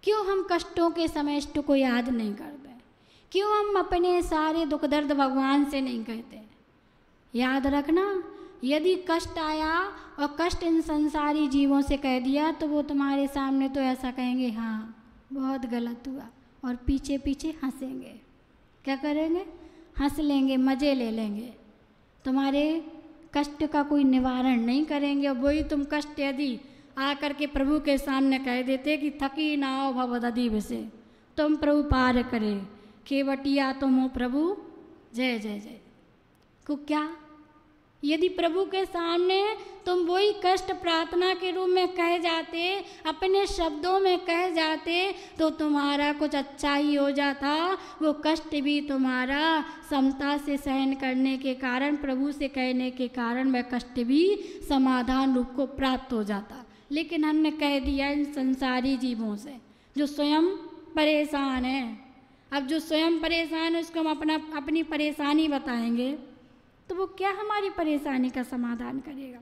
क्यों हम कष्टों के समय इष्ट को याद नहीं करते? क्यों हम अपने सारे दुख दर्द भगवान से नहीं कहते? याद रखना, यदि कष्ट आया और कष्ट इन संसारी जीवों से कह दिया तो वो तुम्हारे सामने तो ऐसा कहेंगे, हाँ बहुत गलत हुआ, और पीछे पीछे हंसेंगे। क्या करेंगे? हंस लेंगे, मज़े ले लेंगे, तुम्हारे कष्ट का कोई निवारण नहीं करेंगे। और वही तुम कष्ट यदि आकर के प्रभु के सामने कह देते कि थकी नाओ भवदीव से, तुम प्रभु पार करे, केवटिया तुम हो प्रभु जय जय जय, को क्या यदि प्रभु के सामने तुम वही कष्ट प्रार्थना के रूप में कह जाते, अपने शब्दों में कह जाते, तो तुम्हारा कुछ अच्छा ही हो जाता। वो कष्ट भी तुम्हारा समता से सहन करने के कारण, प्रभु से कहने के कारण वह कष्ट भी समाधान रूप को प्राप्त हो जाता। लेकिन हमने कह दिया इन संसारी जीवों से जो स्वयं परेशान है। अब जो स्वयं परेशान है उसको हम अपनी परेशानी बताएंगे तो वो क्या हमारी परेशानी का समाधान करेगा?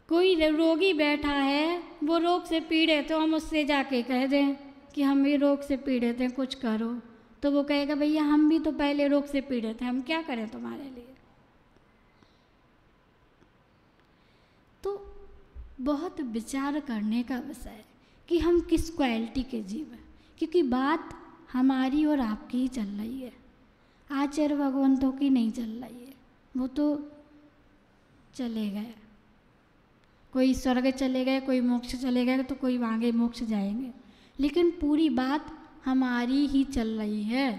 कोई रोगी बैठा है, वो रोग से पीड़ित, तो हम उससे जाके कह दें कि हम ये रोग से पीड़ित हैं, कुछ करो, तो वो कहेगा भैया हम भी तो पहले रोग से पीड़ित हैं, हम क्या करें तुम्हारे लिए? तो बहुत विचार करने का विषय है कि हम किस क्वालिटी के जीव हैं, क्योंकि बात हमारी और आपकी ही चल रही है, आचार्य भगवंतों की नहीं चल रही है। वो तो चले गए, कोई स्वर्ग चले गए, कोई मोक्ष चले गए, तो कोई आगे मोक्ष जाएंगे, लेकिन पूरी बात हमारी ही चल रही है।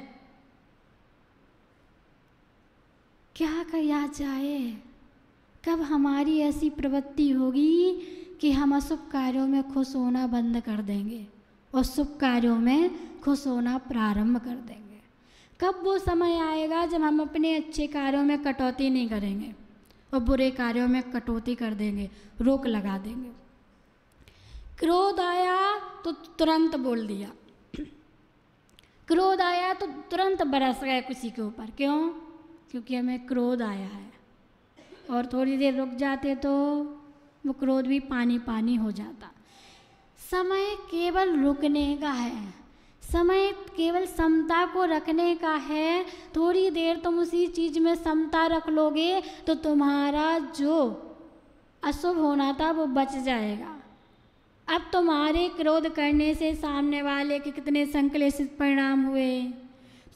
क्या किया जाए? कब हमारी ऐसी प्रवृत्ति होगी कि हम अशुभ कार्यों में खुश होना बंद कर देंगे और शुभ कार्यों में खुश होना प्रारंभ कर देंगे? कब वो समय आएगा जब हम अपने अच्छे कार्यों में कटौती नहीं करेंगे और बुरे कार्यों में कटौती कर देंगे, रोक लगा देंगे? क्रोध आया तो तुरंत बोल दिया, क्रोध आया तो तुरंत बरस गए किसी के ऊपर। क्यों? क्योंकि हमें क्रोध आया है, और थोड़ी देर रुक जाते तो वो क्रोध भी पानी पानी हो जाता। समय केवल रुकने का है, समय केवल समता को रखने का है। थोड़ी देर तुम उसी चीज़ में समता रख लोगे तो तुम्हारा जो अशुभ होना था वो बच जाएगा। अब तुम्हारे क्रोध करने से सामने वाले के कितने संक्लेशित परिणाम हुए।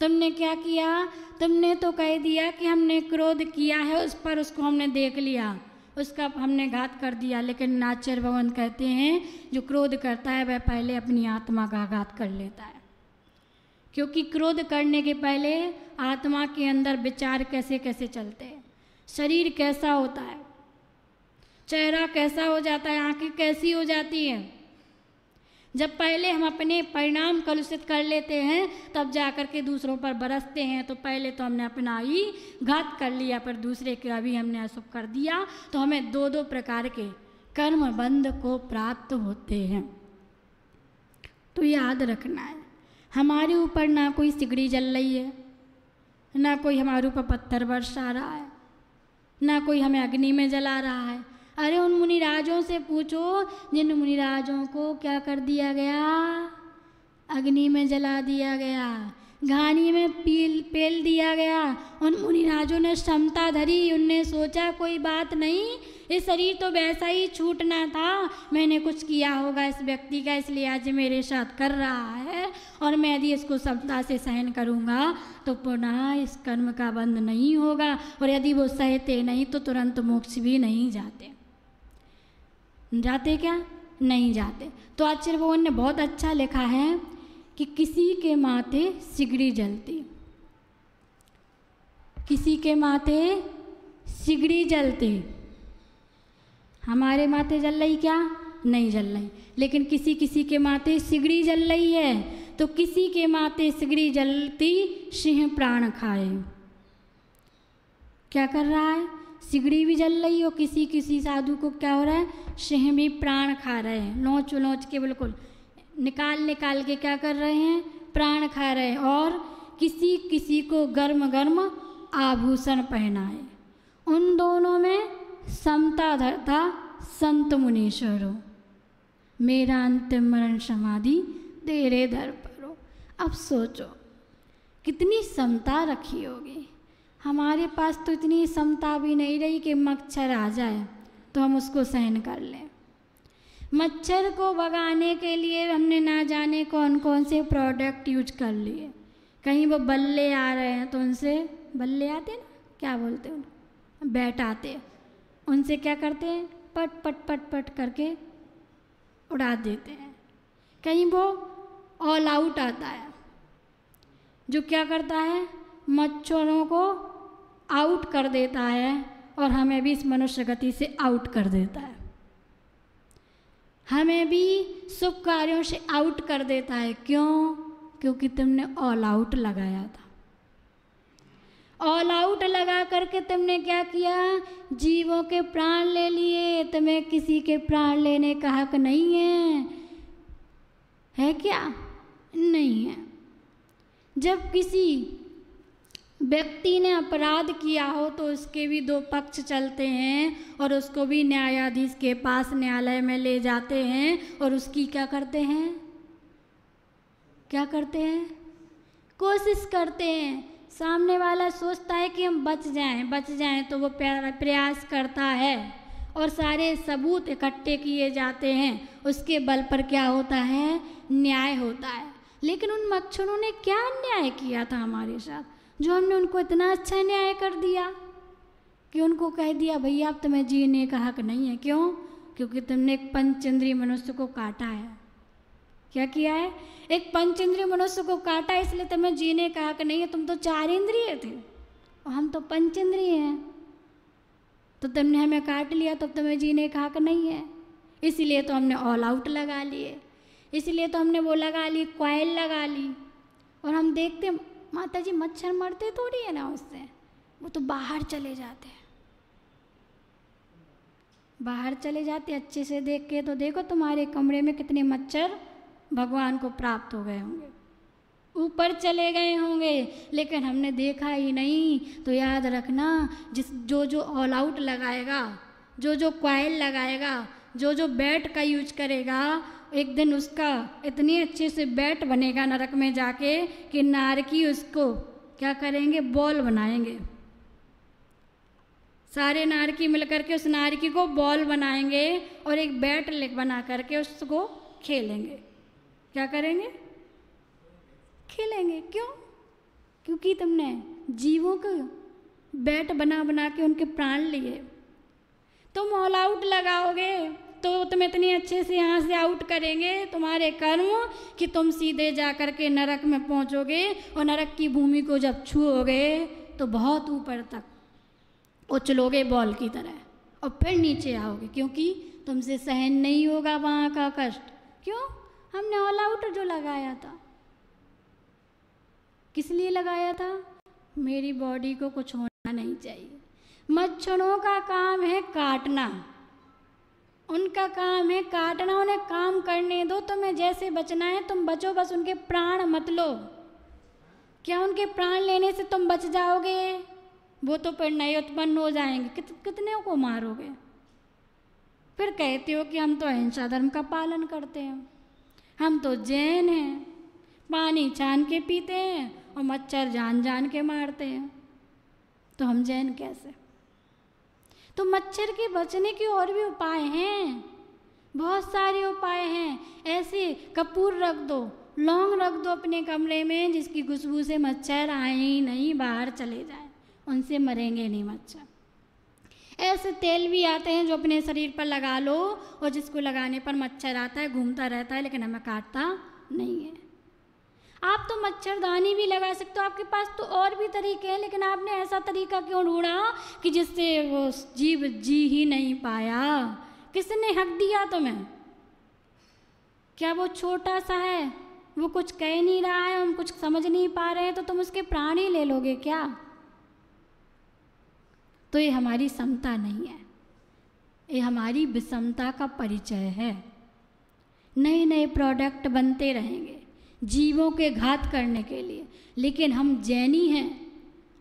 तुमने क्या किया? तुमने तो कह दिया कि हमने क्रोध किया है, उस पर उसको हमने देख लिया, उसका हमने घात कर दिया। लेकिन आचार्य भगवंत कहते हैं जो क्रोध करता है वह पहले अपनी आत्मा का घात कर लेता है, क्योंकि क्रोध करने के पहले आत्मा के अंदर विचार कैसे कैसे चलते हैं, शरीर कैसा होता है, चेहरा कैसा हो जाता है, आंखें कैसी हो जाती हैं, जब पहले हम अपने परिणाम कलुषित कर लेते हैं तब जा कर के दूसरों पर बरसते हैं। तो पहले तो हमने अपना ही घात कर लिया, पर दूसरे का भी हमने अशुभ कर दिया, तो हमें दो दो प्रकार के कर्म बंध को प्राप्त होते हैं। तो याद रखना है, हमारे ऊपर ना कोई सिगड़ी जल रही है, ना कोई हमारे ऊपर पत्थर बरसा रहा है, ना कोई हमें अग्नि में जला रहा है। अरे उन मुनिराजों से पूछो जिन मुनिराजों को क्या कर दिया गया, अग्नि में जला दिया गया, घानी में पेल दिया गया। उन मुनिराजों ने क्षमता धरी, उनने सोचा कोई बात नहीं, ये शरीर तो वैसा ही छूटना था, मैंने कुछ किया होगा इस व्यक्ति का, इसलिए आज मेरे साथ कर रहा है, और मैं यदि इसको क्षमता से सहन करूँगा तो पुनः इस कर्म का बंध नहीं होगा, और यदि वो सहते नहीं तो तुरंत मोक्ष भी नहीं जाते। जाते क्या? नहीं जाते। तो आचार्य भगवान ने बहुत अच्छा लिखा है कि किसी के माथे सिगड़ी जलती, किसी के माथे सिगड़ी जलती। हमारे माथे जल रही क्या? नहीं जल रही, लेकिन किसी किसी के माथे सिगड़ी जल रही है। तो किसी के माथे सिगड़ी जलती सिंह प्राण खाए। क्या कर रहा है? सिगड़ी भी जल रही, और किसी किसी साधु को क्या हो रहा है? सिंह भी प्राण खा रहे हैं, नोच नोच के बिल्कुल निकाल निकाल के क्या कर रहे हैं? प्राण खा रहे हैं। और किसी किसी को गर्म गर्म आभूषण पहनाए। उन दोनों में समता धरता संत मुनीश्वरों, मेरा अंतिम मरण समाधि तेरे दर परो। अब सोचो कितनी समता रखी होगी। हमारे पास तो इतनी समता भी नहीं रही कि मच्छर आ जाए तो हम उसको सहन कर लें। मच्छर को भगाने के लिए हमने ना जाने कौन कौन से प्रोडक्ट यूज कर लिए। कहीं वो बल्ले आ रहे हैं तो उनसे, बल्ले आते ना, क्या बोलते हैं, बैट आते, उनसे क्या करते हैं? पट पट पट पट करके उड़ा देते हैं। कहीं वो ऑल आउट आता है जो क्या करता है? मच्छरों को आउट कर देता है, और हमें भी इस मनुष्य गति से आउट कर देता है। हमें भी शुभ कार्यों से आउट कर देता है। क्यों? क्योंकि तुमने ऑल आउट लगाया था। ऑल आउट लगा करके तुमने क्या किया? जीवों के प्राण ले लिए। तुम्हें किसी के प्राण लेने का हक नहीं है क्या? नहीं है। जब किसी व्यक्ति ने अपराध किया हो तो उसके भी दो पक्ष चलते हैं, और उसको भी न्यायाधीश के पास न्यायालय में ले जाते हैं, और उसकी क्या करते हैं? क्या करते हैं? कोशिश करते हैं। सामने वाला सोचता है कि हम बच जाएं, तो वो प्रयास करता है, और सारे सबूत इकट्ठे किए जाते हैं। उसके बल पर क्या होता है? न्याय होता है। लेकिन उन मच्छरों ने क्या अन्याय किया था हमारे साथ, जो हमने उनको इतना अच्छा न्याय कर दिया कि उनको कह दिया भैया अब तुम्हें जीने का हक नहीं है। क्यों? क्योंकि तुमने एक पंचेंद्रिय मनुष्य को काटा है। क्या किया है? एक पंचेंद्रिय मनुष्य को काटा, इसलिए तुम्हें जीने का हक नहीं है। तुम तो 4 इंद्रिय थे और हम तो पंचेंद्रिय हैं, तो तुमने हमें काट लिया, तो तुम्हें जीने का हक नहीं है। इसलिए तो हमने ऑल आउट लगा लिए, इसलिए तो हमने वो लगा ली, कॉइल लगा ली। और हम देखते माता जी मच्छर मरते थोड़ी है ना उससे, वो तो बाहर चले जाते हैं, बाहर चले जाते। अच्छे से देख के तो देखो तुम्हारे कमरे में कितने मच्छर भगवान को प्राप्त हो गए होंगे, ऊपर चले गए होंगे, लेकिन हमने देखा ही नहीं। तो याद रखना, जो ऑल आउट लगाएगा, जो कॉइल लगाएगा, जो बैट का यूज करेगा, एक दिन उसका इतनी अच्छे से बैट बनेगा नरक में जाके कि नारकी उसको क्या करेंगे? बॉल बनाएंगे। सारे नारकी मिलकर के उस नारकी को बॉल बनाएंगे और एक बैट बना करके उसको खेलेंगे। क्या करेंगे? खेलेंगे। क्यों? क्योंकि तुमने जीवों को बैट बना बना के उनके प्राण लिए। तुम ऑल आउट लगाओगे तो तुम इतनी अच्छे से यहाँ से आउट करेंगे तुम्हारे कर्म कि तुम सीधे जा कर के नरक में पहुँचोगे, और नरक की भूमि को जब छूओगे तो बहुत ऊपर तक उछलोगे बॉल की तरह, और फिर नीचे आओगे, क्योंकि तुमसे सहन नहीं होगा वहाँ का कष्ट। क्यों? हमने ऑल आउट जो लगाया था, किस लिए लगाया था? मेरी बॉडी को कुछ होना नहीं चाहिए। मच्छरों का काम है काटना, उनका काम है काटना, उन्हें काम करने दो। तुम्हें जैसे बचना है तुम बचो, बस उनके प्राण मत लो। क्या उनके प्राण लेने से तुम बच जाओगे? वो तो फिर नए उत्पन्न हो जाएंगे, कितने को मारोगे? फिर कहते हो कि हम तो अहिंसा धर्म का पालन करते हैं, हम तो जैन हैं, पानी छान के पीते हैं और मच्छर जान जान के मारते हैं, तो हम जैन कैसे? तो मच्छर के बचने के और भी उपाय हैं, बहुत सारे उपाय हैं। ऐसे कपूर रख दो, लौंग रख दो अपने कमरे में, जिसकी खुशबू से मच्छर आए ही नहीं, बाहर चले जाए, उनसे मरेंगे नहीं मच्छर। ऐसे तेल भी आते हैं जो अपने शरीर पर लगा लो, और जिसको लगाने पर मच्छर आता है, घूमता रहता है, लेकिन हमें काटता नहीं है। आप तो मच्छरदानी भी लगा सकते हो, आपके पास तो और भी तरीके हैं, लेकिन आपने ऐसा तरीका क्यों ढूंढा कि जिससे वो जीव जी ही नहीं पाया? किसने हक दिया तुम्हें? क्या वो छोटा सा है, वो कुछ कह नहीं रहा है, हम कुछ समझ नहीं पा रहे हैं, तो तुम उसके प्राण ही ले लोगे क्या? तो ये हमारी समता नहीं है, ये हमारी विषमता का परिचय है। नए नए प्रोडक्ट बनते रहेंगे जीवों के घात करने के लिए, लेकिन हम जैनी हैं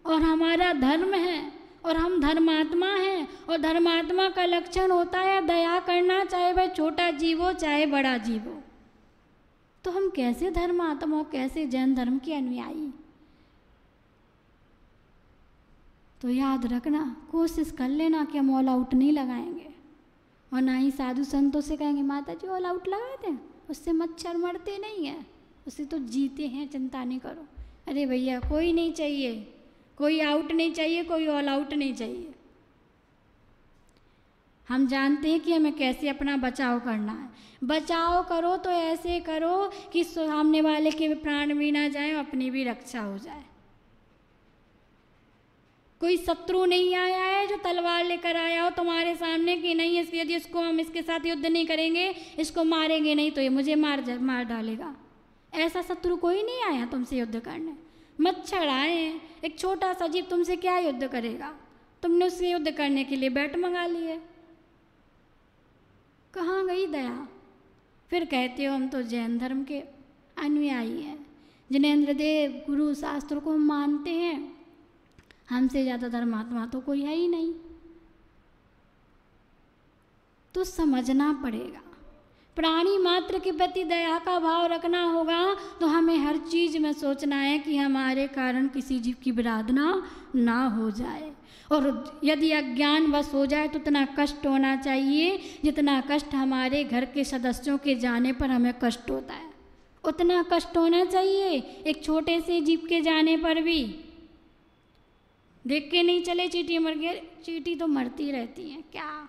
और हमारा धर्म है और हम धर्मात्मा हैं, और धर्मात्मा का लक्षण होता है दया करना, चाहे वह छोटा जीव हो चाहे बड़ा जीव हो। तो हम कैसे धर्मात्मा हो, कैसे जैन धर्म के अनुयायी? तो याद रखना, कोशिश कर लेना कि हम ऑल आउट नहीं लगाएंगे, और ना ही साधु संतों से कहेंगे माता जी ऑल आउट लगाए थे, उससे मच्छर मरते नहीं हैं, उससे तो जीते हैं, चिंता नहीं करो। अरे भैया कोई नहीं चाहिए, कोई आउट नहीं चाहिए, कोई ऑल आउट नहीं चाहिए। हम जानते हैं कि हमें कैसे अपना बचाव करना है। बचाव करो तो ऐसे करो कि सामने वाले के प्राण भी ना जाए, अपनी भी रक्षा हो जाए। कोई शत्रु नहीं आया है जो तलवार लेकर आया हो तुम्हारे सामने कि नहीं यदि इसको हम इसके साथ युद्ध नहीं करेंगे, इसको मारेंगे नहीं तो ये मुझे मार डालेगा। ऐसा शत्रु कोई नहीं आया तुमसे युद्ध करने। मच्छर आए हैं, एक छोटा सा जीव तुमसे क्या युद्ध करेगा? तुमने उससे युद्ध करने के लिए बैट मंगा लिए, कहाँ गई दया? फिर कहते हो हम तो जैन धर्म के अनुयायी हैं, जिनेंद्र देव गुरु शास्त्र को हम मानते हैं, हमसे ज़्यादा धर्मात्मा तो कोई है ही नहीं। तो समझना पड़ेगा, प्राणी मात्र के प्रति दया का भाव रखना होगा। तो हमें हर चीज़ में सोचना है कि हमारे कारण किसी जीव की विराधना ना हो जाए, और यदि अज्ञानवश हो जाए तो उतना कष्ट होना चाहिए जितना कष्ट हमारे घर के सदस्यों के जाने पर हमें कष्ट होता है, उतना कष्ट होना चाहिए एक छोटे से जीव के जाने पर भी। देख के नहीं चले चींटी मर गई, चींटी तो मरती रहती हैं, क्या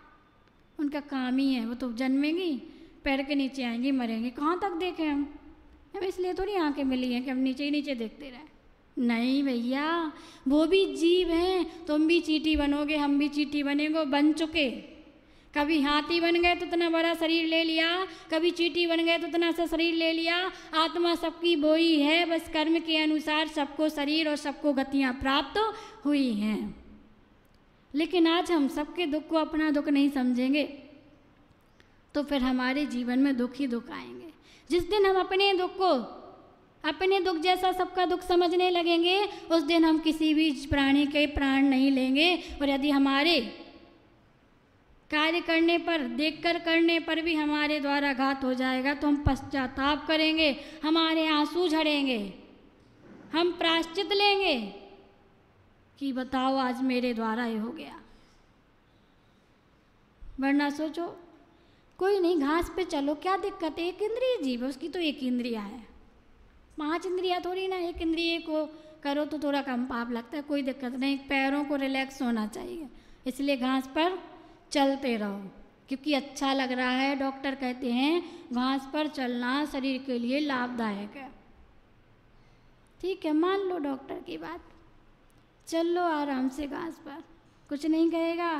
उनका काम ही है, वो तो जन्मेंगी पैर के नीचे आएंगी मरेंगी, कहाँ तक देखें हम इसलिए थोड़ी आंखें मिली हैं कि हम नीचे ही नीचे देखते रहें। नहीं भैया, वो भी जीव हैं, तुम भी चींटी बनोगे, हम भी चींटी बनेंगे, बन चुके। कभी हाथी बन गए तो इतना बड़ा शरीर ले लिया, कभी चींटी बन गए तो इतना सा शरीर ले लिया। आत्मा सबकी वही है, बस कर्म के अनुसार सबको शरीर और सबको गतियाँ प्राप्त हुई हैं। लेकिन आज हम सबके दुख को अपना दुख नहीं समझेंगे तो फिर हमारे जीवन में दुख ही दुख आएंगे। जिस दिन हम अपने दुख को अपने दुख जैसा सबका दुख समझने लगेंगे, उस दिन हम किसी भी प्राणी के प्राण नहीं लेंगे। और यदि हमारे कार्य करने पर, देखकर करने पर भी हमारे द्वारा घात हो जाएगा तो हम पश्चाताप करेंगे, हमारे आंसू झड़ेंगे, हम प्रायश्चित लेंगे कि बताओ आज मेरे द्वारा ये हो गया। वरना सोचो कोई नहीं, घास पे चलो, क्या दिक्कत है? एक इंद्रिय जीव है, उसकी तो एक इंद्रिया है, 5 इंद्रिया थोड़ी ना। एक इंद्रिय को करो तो थोड़ा कम पाप लगता है, कोई दिक्कत नहीं। पैरों को रिलैक्स होना चाहिए, इसलिए घास पर चलते रहो क्योंकि अच्छा लग रहा है। डॉक्टर कहते हैं घास पर चलना शरीर के लिए लाभदायक है। ठीक है, मान लो डॉक्टर की बात, चल लो आराम से घास पर, कुछ नहीं कहेगा,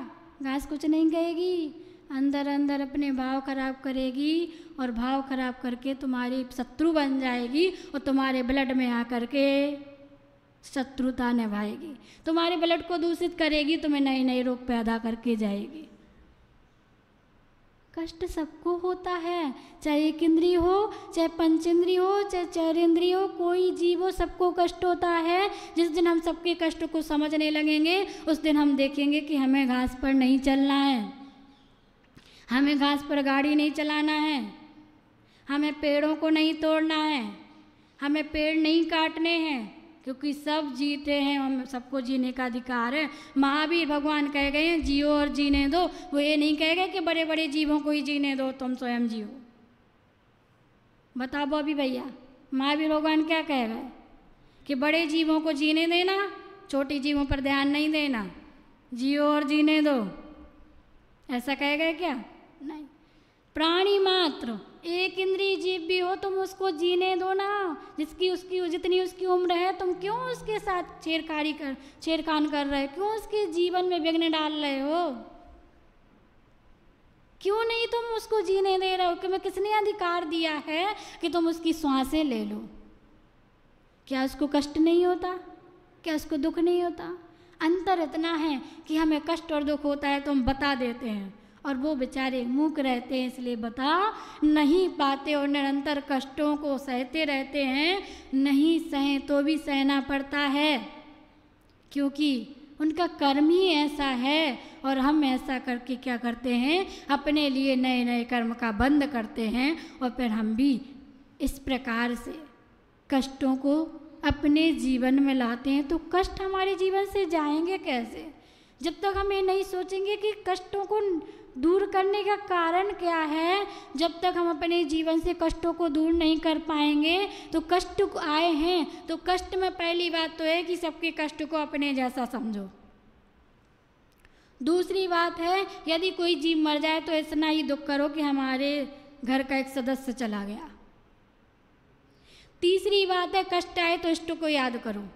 घास कुछ नहीं कहेगी, अंदर अंदर अपने भाव खराब करेगी और भाव खराब करके तुम्हारी शत्रु बन जाएगी और तुम्हारे ब्लड में आकर के शत्रुता निभाएगी, तुम्हारे ब्लड को दूषित करेगी, तुम्हें नए नए रोग पैदा करके जाएगी। कष्ट सबको होता है, चाहे एक इंद्रिय हो, चाहे पंचेंद्रिय हो, चाहे चरेंद्रिय हो, कोई जीव हो, सबको कष्ट होता है। जिस दिन हम सबके कष्ट को समझने लगेंगे उस दिन हम देखेंगे कि हमें घास पर नहीं चलना है, हमें घास पर गाड़ी नहीं चलाना है, हमें पेड़ों को नहीं तोड़ना है, हमें पेड़ नहीं काटने हैं, क्योंकि सब जीते हैं, हम सबको जीने का अधिकार है। महावीर भगवान कह गए हैं जियो और जीने दो, वो ये नहीं कह गए कि बड़े बड़े जीवों को ही जीने दो, तुम स्वयं जियो। बताओ बॉबी भैया, महावीर भगवान क्या कह गए कि बड़े जीवों को जीने देना, छोटी जीवों पर ध्यान नहीं देना, जियो और जीने दो, ऐसा कह गए क्या? नहीं। प्राणी मात्र एक इंद्रिय जीव भी हो तुम उसको जीने दो ना, जितनी उसकी उम्र है, तुम क्यों उसके साथ छेड़खानी कर रहे हो? क्यों उसके जीवन में विघ्न डाल रहे हो? क्यों नहीं तुम उसको जीने दे रहे हो? कि मैं किसने अधिकार दिया है कि तुम उसकी श्वासें ले लो? क्या उसको कष्ट नहीं होता? क्या उसको दुख नहीं होता? अंतर इतना है कि हमें कष्ट और दुख होता है तो हम बता देते हैं, और वो बेचारे मूक रहते हैं इसलिए बता नहीं पाते और निरंतर कष्टों को सहते रहते हैं। नहीं सहें तो भी सहना पड़ता है, क्योंकि उनका कर्म ही ऐसा है। और हम ऐसा करके क्या करते हैं, अपने लिए नए नए कर्म का बंद करते हैं, और फिर हम भी इस प्रकार से कष्टों को अपने जीवन में लाते हैं। तो कष्ट हमारे जीवन से जाएंगे कैसे? जब तक हम ये नहीं सोचेंगे कि कष्टों को दूर करने का कारण क्या है, जब तक हम अपने जीवन से कष्टों को दूर नहीं कर पाएंगे। तो कष्ट आए हैं तो कष्ट में पहली बात तो है कि सबके कष्ट को अपने जैसा समझो। दूसरी बात है, यदि कोई जीव मर जाए तो इतना ही दुख करो कि हमारे घर का एक सदस्य चला गया। तीसरी बात है, कष्ट आए तो इष्ट को याद करो।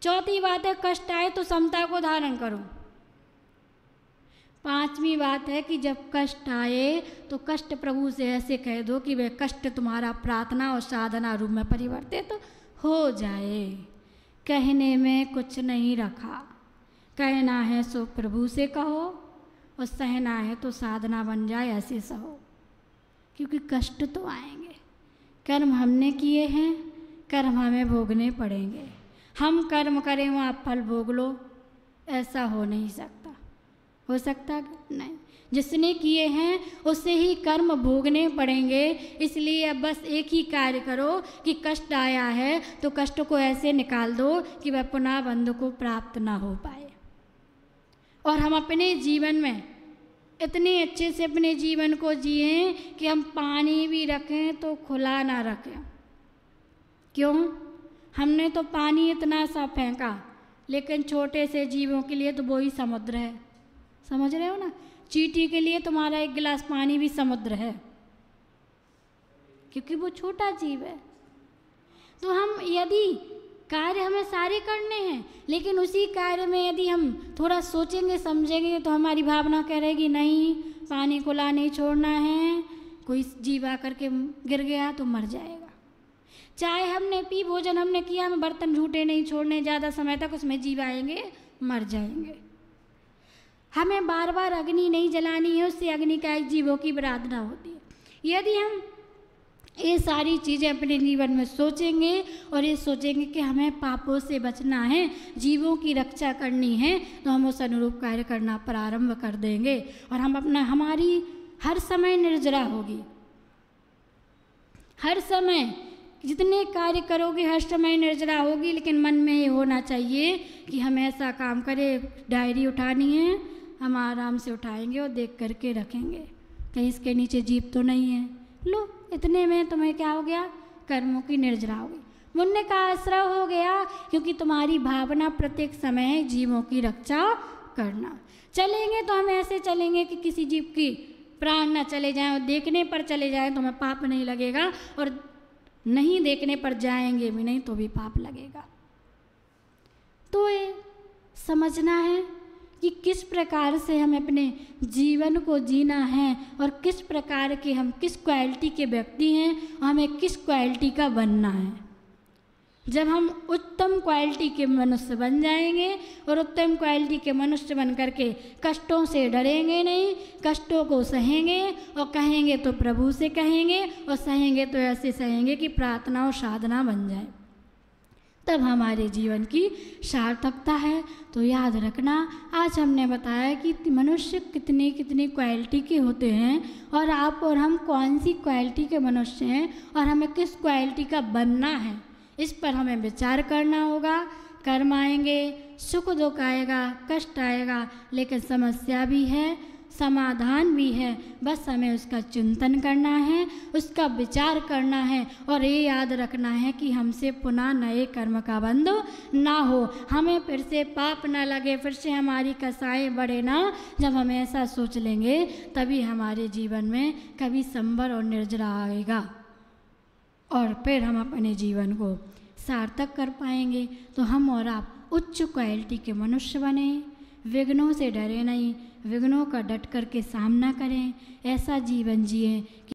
चौथी बात है, कष्ट आए तो समता को धारण करो। पांचवी बात है कि जब कष्ट आए तो कष्ट प्रभु से ऐसे कह दो कि वह कष्ट तुम्हारा प्रार्थना और साधना रूप में परिवर्तित तो हो जाए। कहने में कुछ नहीं रखा, कहना है सो प्रभु से कहो, और सहना है तो साधना बन जाए ऐसे सहो। क्योंकि कष्ट तो आएंगे, कर्म हमने किए हैं, कर्म हमें भोगने पड़ेंगे। हम कर्म करें वहाँ फल भोग लो, ऐसा हो नहीं सकता। हो सकता नहीं, जिसने किए हैं उससे ही कर्म भोगने पड़ेंगे। इसलिए अब बस एक ही कार्य करो कि कष्ट आया है तो कष्ट को ऐसे निकाल दो कि वह पुनः बंधु को प्राप्त ना हो पाए। और हम अपने जीवन में इतने अच्छे से अपने जीवन को जिएं कि हम पानी भी रखें तो खुला ना रखें। क्यों? हमने तो पानी इतना सा फेंका, लेकिन छोटे से जीवों के लिए तो वो ही समुद्र है। समझ रहे हो ना? चींटी के लिए तुम्हारा एक गिलास पानी भी समुद्र है, क्योंकि वो छोटा जीव है। तो हम यदि कार्य हमें सारे करने हैं, लेकिन उसी कार्य में यदि हम थोड़ा सोचेंगे समझेंगे तो हमारी भावना कह रहेगी नहीं, पानी खुला नहीं छोड़ना है, कोई जीव आकर के गिर गया तो मर जाएगा। चाय हमने पी, भोजन हमने किया, हमें बर्तन झूठे नहीं छोड़ने, ज़्यादा समय तक उसमें जीव आएंगे, मर जाएंगे। हमें बार बार अग्नि नहीं जलानी है, उससे अग्नि का एक जीवों की आराधना होती है। यदि हम ये सारी चीज़ें अपने जीवन में सोचेंगे और ये सोचेंगे कि हमें पापों से बचना है, जीवों की रक्षा करनी है, तो हम उस अनुरूप कार्य करना प्रारंभ कर देंगे और हमारी हर समय निर्जरा होगी। हर समय जितने कार्य करोगे हर समय निर्जरा होगी, लेकिन मन में ये होना चाहिए कि हम ऐसा काम करें, डायरी उठानी है, हम आराम से उठाएंगे और देख करके रखेंगे कहीं इसके नीचे जीव तो नहीं है। लो, इतने में तुम्हें क्या हो गया? कर्मों की निर्जरा हो गई, पुण्य का आश्रय हो गया, क्योंकि तुम्हारी भावना प्रत्येक समय जीवों की रक्षा करना। चलेंगे तो हम ऐसे चलेंगे कि किसी जीव की प्राण न चले जाएं, और देखने पर चले जाएं तो हमें पाप नहीं लगेगा, और नहीं देखने पर जाएंगे भी नहीं तो भी पाप लगेगा। तो ये समझना है कि किस प्रकार से हमें अपने जीवन को जीना है और किस प्रकार के हम किस क्वालिटी के व्यक्ति हैं और हमें किस क्वालिटी का बनना है। जब हम उत्तम क्वालिटी के मनुष्य बन जाएंगे और उत्तम क्वालिटी के मनुष्य बन करके कष्टों से डरेंगे नहीं, कष्टों को सहेंगे और कहेंगे तो प्रभु से कहेंगे और सहेंगे तो ऐसे सहेंगे कि प्रार्थना और साधना बन जाए, तब हमारे जीवन की सार्थकता है। तो याद रखना, आज हमने बताया कि मनुष्य कितनी कितनी क्वालिटी के होते हैं और आप और हम कौन सी क्वालिटी के मनुष्य हैं और हमें किस क्वालिटी का बनना है, इस पर हमें विचार करना होगा। कर्म आएंगे, सुख दुख आएगा, कष्ट आएगा, लेकिन समस्या भी है, समाधान भी है। बस हमें उसका चिंतन करना है, उसका विचार करना है और ये याद रखना है कि हमसे पुनः नए कर्म का बंध ना हो, हमें फिर से पाप ना लगे, फिर से हमारी कसाएं बढ़े ना। जब हम ऐसा सोच लेंगे तभी हमारे जीवन में कभी संबर और निर्जरा आएगा और फिर हम अपने जीवन को सार्थक कर पाएंगे। तो हम और आप उच्च क्वालिटी के मनुष्य बने, विघ्नों से डरे नहीं, विघ्नों का डट करके सामना करें, ऐसा जीवन जिएं